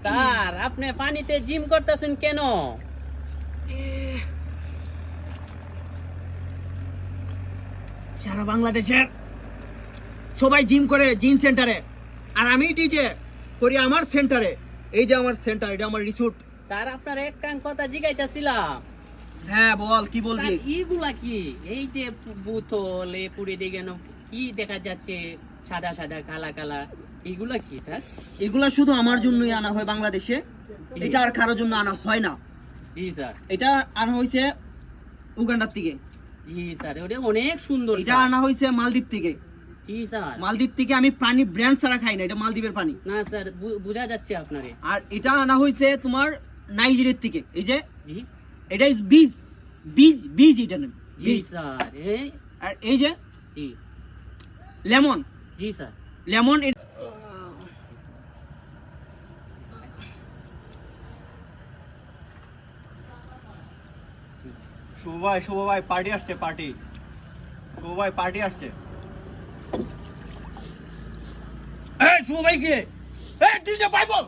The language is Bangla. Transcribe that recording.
স্যার আপনি পানিতে জিম করতেছেন কেন? সারা বাংলাদেশের সবাই জিম করে জিম সেন্টারে, আর আমি ডিজে করি আমার সেন্টারে। এই যে আমার সেন্টার, এটা আমার রিসোর্ট। স্যার আপনার একটা কথা জিজ্ঞাসাছিলাম। হ্যাঁ বল, কি বলবি? এইগুলা কি? এই যে বোতলে পুড়ে দিয়ে গেল, কি দেখা যাচ্ছে সাদা সাদা কালা কালা, এগুলা কি স্যার? এগুলা শুধু আমার জন্যই আনা হয় বাংলাদেশে, এটা আর কারোর জন্য আনা হয় না। জি স্যার। এটা আনা হয়েছে উগান্ডার থেকে। জি স্যার, ওটা অনেক সুন্দর। এটা আনা হয়েছে মালদ্বীপ থেকে। জি স্যার। মালদ্বীপ থেকে আমি পানি ব্র্যান্ড ছাড়া খাই না, এটা মালদ্বীপের পানি। না স্যার, বোঝা যাচ্ছে আপনারে। আর এটা আনা হয়েছে তোমার নাইজেরিয়ার থেকে। এই যে জি। এটা ইজ বীজ, বীজ বীজ এটা নেই। জি স্যার। আর এই যে জি। লেমন, জি স্যার। লেমন। শুভ ভাই পার্টি আসছে, পার্টি। শুভ ভাই পার্টি আসছে। এই শুভ ভাই কে? এই ডিজে ভাই বল।